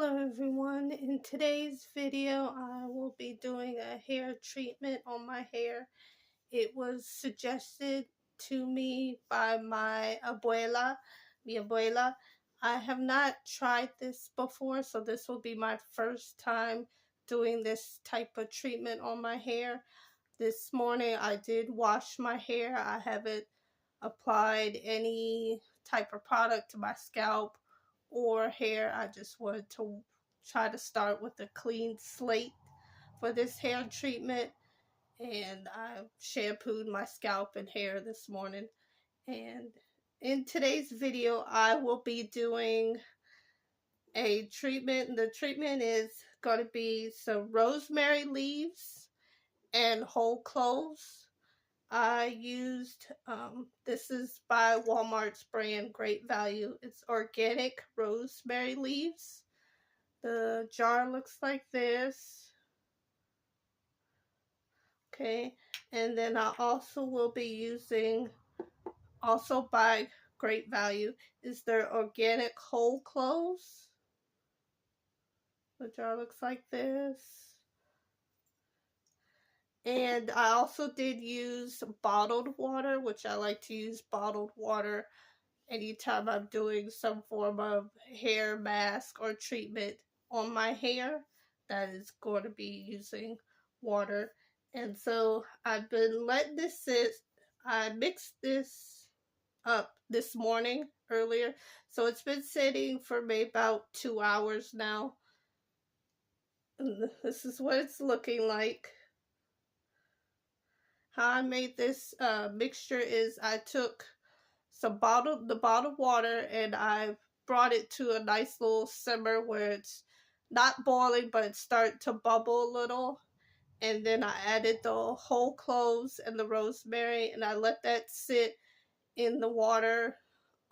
Hello everyone, in today's video I will be doing a hair treatment on my hair. It was suggested to me by mi abuela. I have not tried this before, so this will be my first time doing this type of treatment on my hair. This morning I did wash my hair. I haven't applied any type of product to my scalp or hair. I just wanted to try to start with a clean slate for this hair treatment, and I shampooed my scalp and hair this morning. And in today's video I will be doing a treatment. The treatment is going to be some rosemary leaves and whole cloves. I used, this is by Walmart's brand, Great Value. It's organic rosemary leaves. The jar looks like this. Okay, and then I also will be using, also by Great Value, is their organic whole cloves. The jar looks like this. And I also did use bottled water, which I like to use bottled water anytime I'm doing some form of hair mask or treatment on my hair that is going to be using water. And so I've been letting this sit. I mixed this up this morning earlier, so it's been sitting for maybe about 2 hours now. And this is what it's looking like. How I made this mixture is I took the bottled water, and I brought it to a nice little simmer where it's not boiling, but it's starting to bubble a little. And then I added the whole cloves and the rosemary, and I let that sit in the water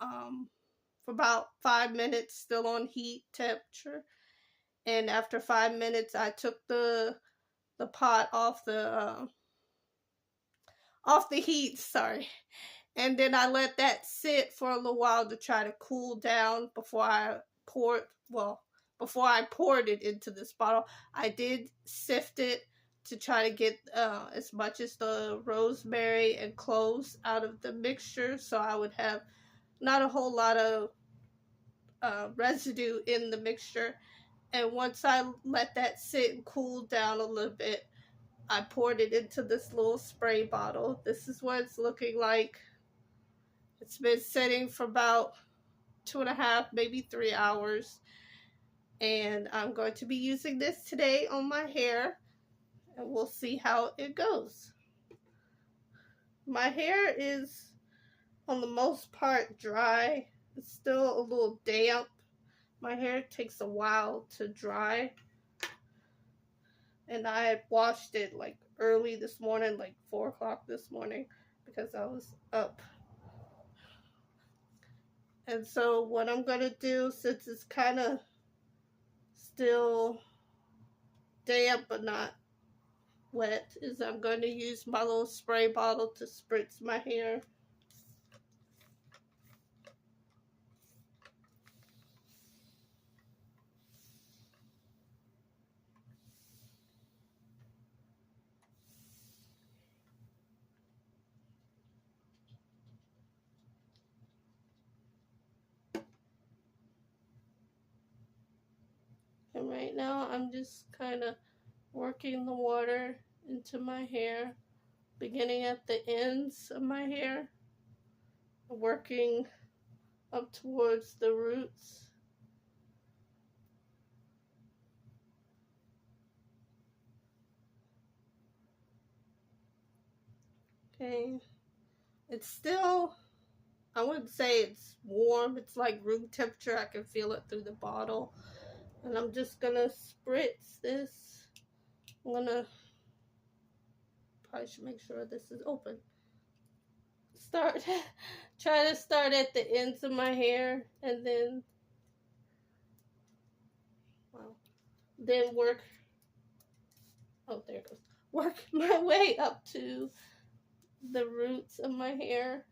for about 5 minutes, still on heat temperature. And after 5 minutes, I took the pot off the heat, sorry. And then I let that sit for a little while to try to cool down before I poured it into this bottle. I did sift it to try to get as much as the rosemary and cloves out of the mixture, so I would have not a whole lot of residue in the mixture. And once I let that sit and cool down a little bit, I poured it into this little spray bottle. This is what it's looking like. It's been sitting for about 2.5, maybe 3 hours. And I'm going to be using this today on my hair, and we'll see how it goes. My hair is, on the most part, dry. It's still a little damp. My hair takes a while to dry. And I had washed it like early this morning, like 4 o'clock this morning, because I was up. And so what I'm going to do, since it's kind of still damp but not wet, is I'm going to use my little spray bottle to spritz my hair. And right now I'm just kind of working the water into my hair, beginning at the ends of my hair, working up towards the roots. Okay, it's still, I wouldn't say it's warm, it's like room temperature. I can feel it through the bottle. And I'm just gonna spritz this. Probably should make sure this is open. Try to start at the ends of my hair, and then, then work, oh, there it goes. Work my way up to the roots of my hair.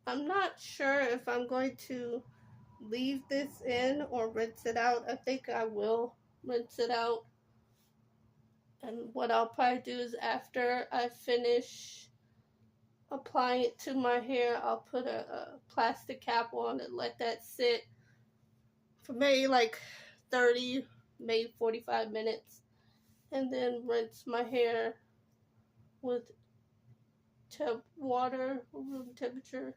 I'm not sure if I'm going to leave this in or rinse it out. I think I will rinse it out. And what I'll probably do is after I finish applying it to my hair, I'll put a plastic cap on and let that sit for maybe like 30, maybe 45 minutes. And then rinse my hair with water, room temperature.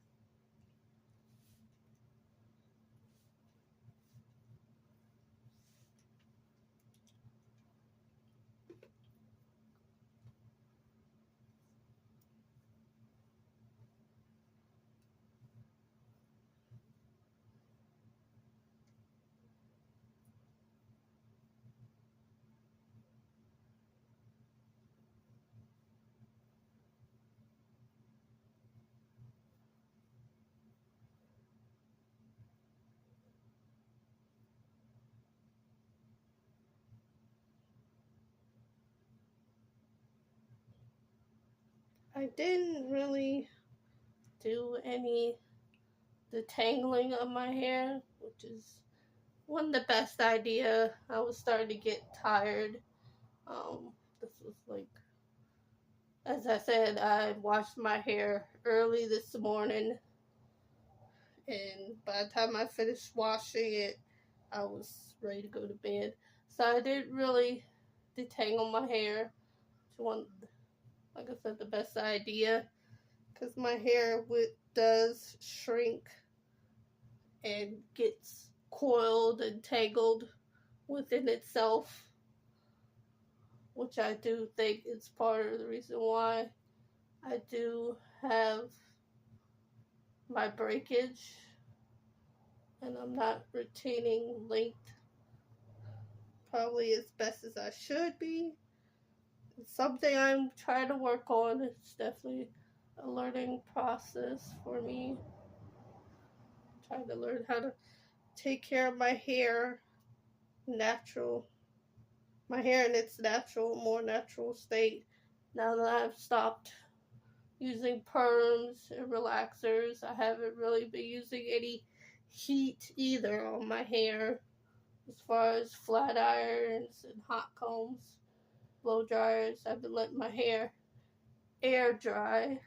I didn't really do any detangling of my hair, which is one of the best idea. I was starting to get tired. This was like, as I said, I washed my hair early this morning, and by the time I finished washing it, I was ready to go to bed. So I didn't really detangle my hair. It's one, like I said, the best idea, because my hair does shrink and gets coiled and tangled within itself, which I do think is part of the reason why I do have my breakage and I'm not retaining length probably as best as I should be. It's something I'm trying to work on. It's definitely a learning process for me. I'm trying to learn how to take care of my hair natural. My hair in its more natural state. Now that I've stopped using perms and relaxers, I haven't really been using any heat either on my hair as far as flat irons and hot combs, blow dryers. I've been letting my hair air dry.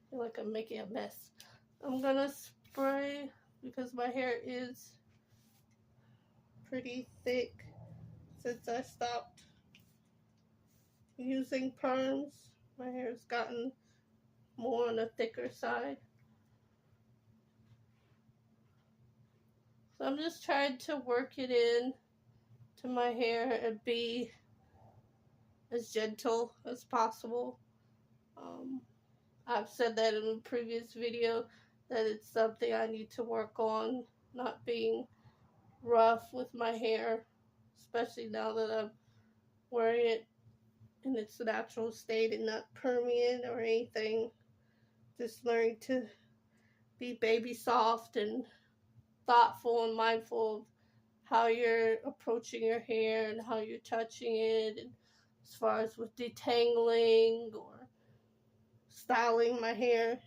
I feel like I'm making a mess. I'm gonna spray because my hair is pretty thick since I stopped using perms. My hair's gotten more on the thicker side. So I'm just trying to work it in to my hair and be as gentle as possible. I've said that in a previous video that it's something I need to work on, not being rough with my hair, especially now that I'm wearing it in its natural state and not perming it or anything. Just learning to be baby soft and thoughtful and mindful of how you're approaching your hair and how you're touching it, and as far as with detangling or styling my hair.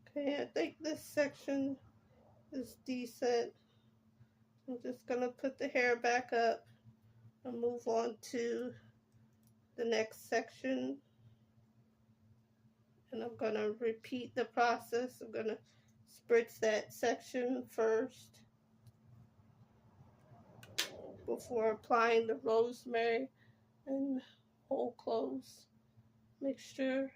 Okay, I think this section is decent. I'm just gonna put the hair back up and move on to the next section. And I'm gonna repeat the process. I'm gonna spritz that section first before applying the rosemary and whole cloves mixture.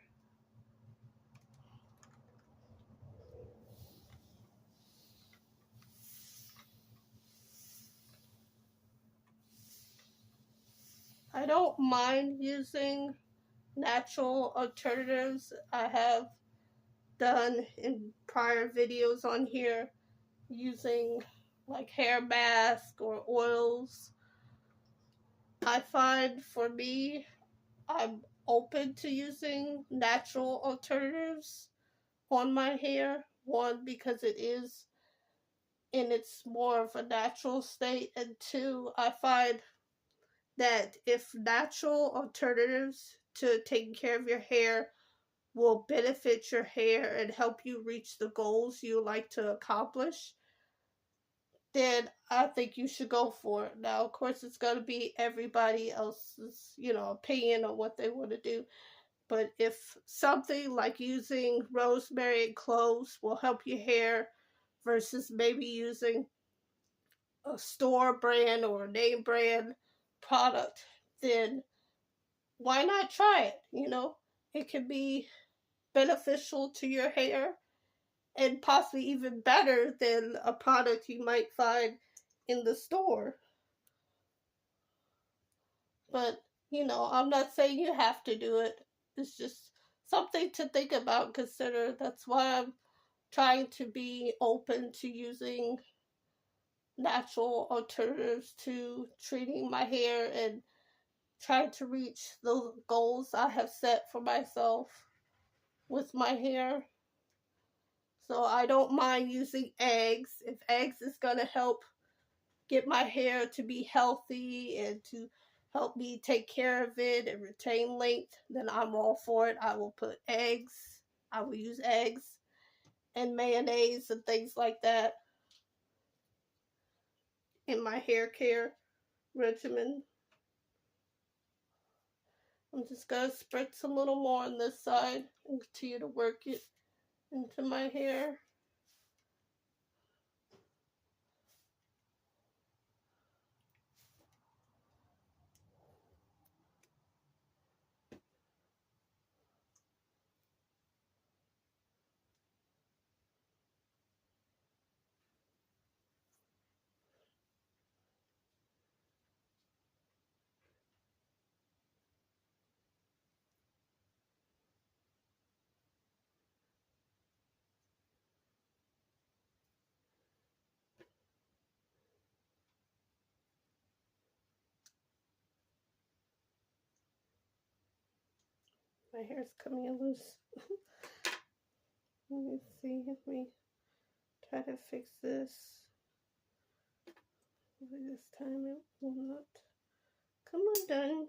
I don't mind using natural alternatives. I have done in prior videos on here using like hair mask or oils. I find for me, I'm open to using natural alternatives on my hair. One, because it is in its more of a natural state. And two, I find that if natural alternatives to taking care of your hair will benefit your hair and help you reach the goals you like to accomplish, then I think you should go for it. Now, of course, it's going to be everybody else's, opinion on what they want to do. But if something like using rosemary and cloves will help your hair versus maybe using a store brand or a name brand product, then why not try it? It can be beneficial to your hair and possibly even better than a product you might find in the store. But, I'm not saying you have to do it. It's just something to think about and consider. That's why I'm trying to be open to using natural alternatives to treating my hair and trying to reach the goals I have set for myself with my hair. So I don't mind using eggs. If eggs is going to help get my hair to be healthy and to help me take care of it and retain length, then I'm all for it. I will put eggs. I will use eggs and mayonnaise and things like that in my hair care regimen. I'm just going to spritz a little more on this side and continue to work it into my hair. My hair's coming loose. Let me see if we try to fix this. Maybe this time it will not come undone.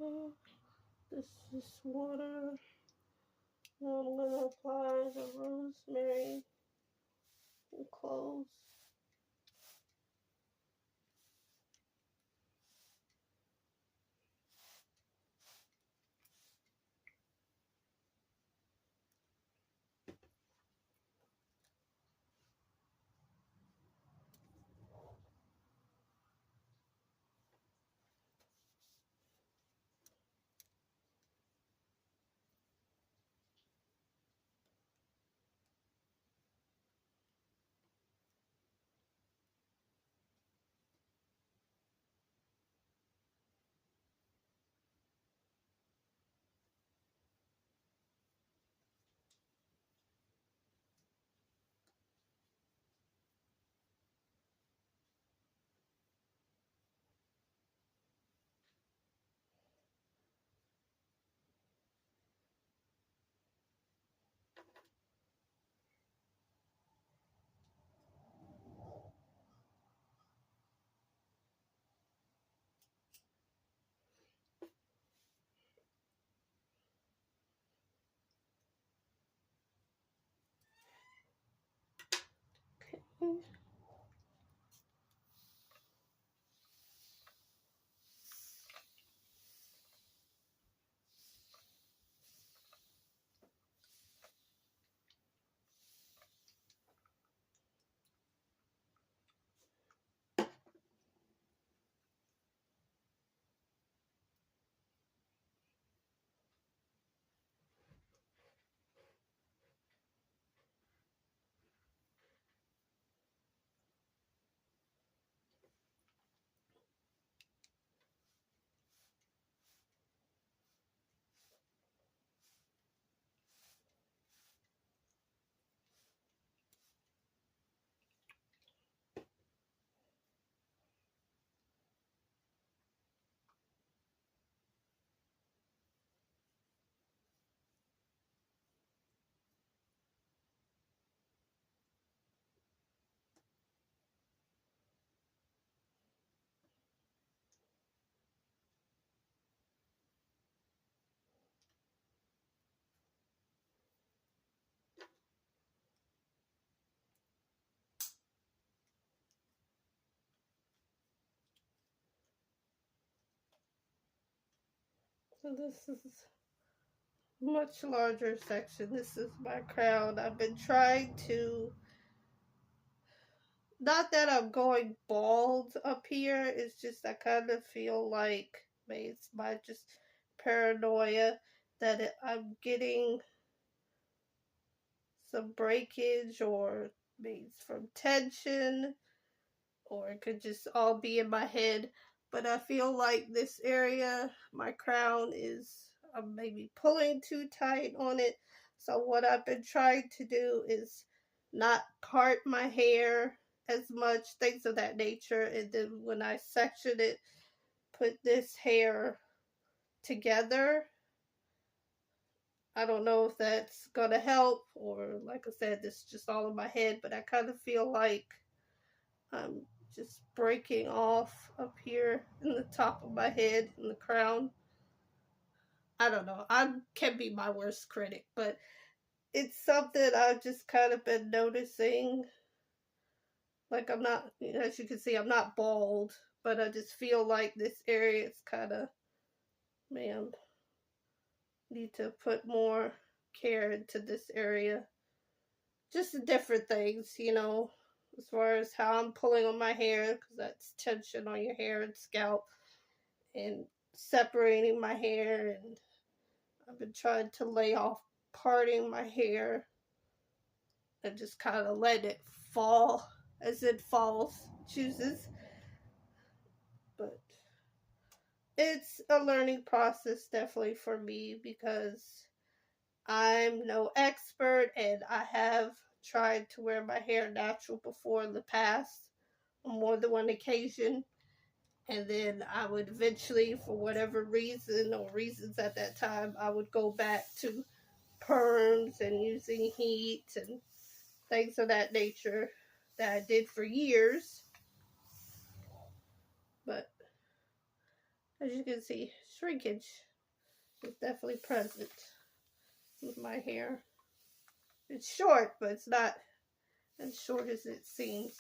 Okay, this is water. Now I'm going to apply the rosemary and cloves. Okay. So this is a much larger section. This is my crown. I've been trying to, not that I'm going bald up here, it's just I kind of feel like maybe it's my just paranoia that I'm getting some breakage, or maybe it's from tension, or it could just all be in my head. But I feel like this area, my crown, is I'm maybe pulling too tight on it. So what I've been trying to do is not part my hair as much, things of that nature. And then when I section it, put this hair together. I don't know if that's gonna help, or like I said, this is just all in my head, but I kind of feel like I'm just breaking off up here in the top of my head, in the crown. I don't know. I can be my worst critic, but it's something I've just kind of been noticing. Like, I'm not, as you can see, I'm not bald, but I just feel like this area is kind of, man, need to put more care into this area. Just different things, as far as how I'm pulling on my hair, because that's tension on your hair and scalp, and separating my hair. And I've been trying to lay off parting my hair and just kind of let it fall as it falls, chooses. But it's a learning process, definitely, for me, because I'm no expert, and I have tried to wear my hair natural before in the past on more than one occasion. And then I would eventually, for whatever reason or reasons at that time, I would go back to perms and using heat and things of that nature that I did for years. But as you can see, shrinkage is definitely present with my hair. It's short, but it's not as short as it seems.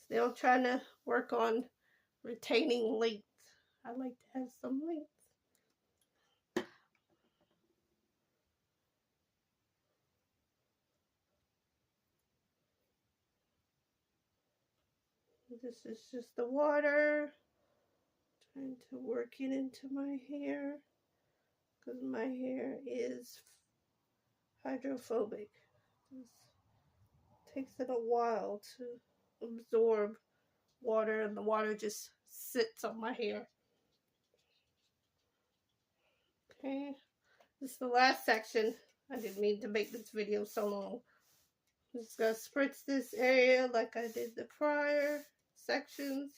Still trying to work on retaining length. I like to have some length. This is just the water. Trying to work it into my hair, because my hair is hydrophobic. It takes it a while to absorb water, and the water just sits on my hair. Okay, this is the last section. I didn't mean to make this video so long. I'm just gonna spritz this area like I did the prior sections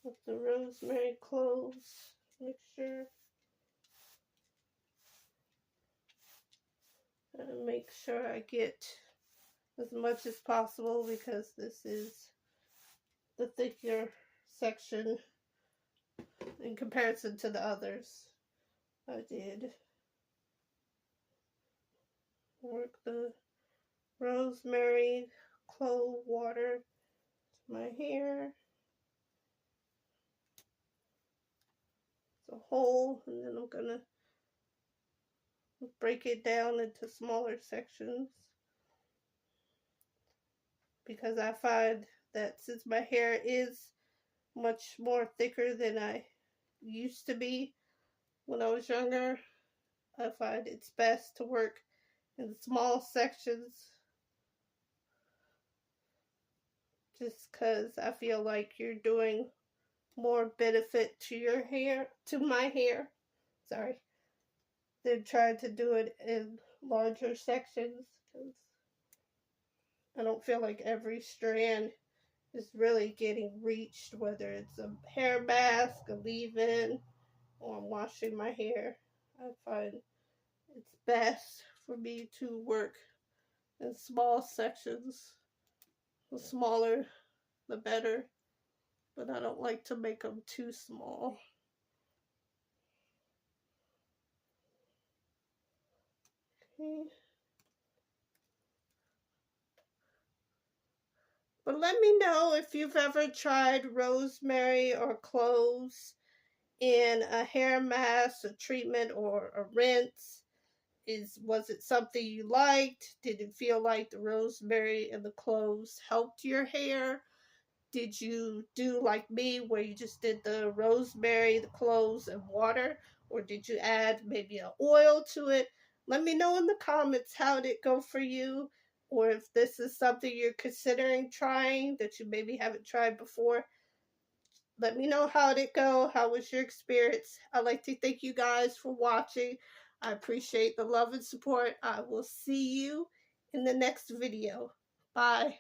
with the rosemary cloves mixture. And make sure I get as much as possible, because this is the thicker section in comparison to the others. I did work the rosemary clove water to my hair. It's a whole, and then I'm gonna break it down into smaller sections, because I find that since my hair is much more thicker than I used to be when I was younger, I find it's best to work in small sections, just because I feel like you're doing more benefit to your hair, to my hair, sorry, than trying to do it in larger sections, because I don't feel like every strand is really getting reached, whether it's a hair mask, a leave-in, or I'm washing my hair. I find it's best for me to work in small sections. The smaller, the better, but I don't like to make them too small. Okay. But let me know if you've ever tried rosemary or cloves in a hair mask, a treatment, or a rinse. Was it something you liked? Did it feel like the rosemary and the cloves helped your hair? Did you do like me where you just did the rosemary, the cloves, and water? Or did you add maybe an oil to it? Let me know in the comments how did it go for you, or if this is something you're considering trying that you maybe haven't tried before. Let me know how did it go. How was your experience? I'd like to thank you guys for watching. I appreciate the love and support. I will see you in the next video. Bye.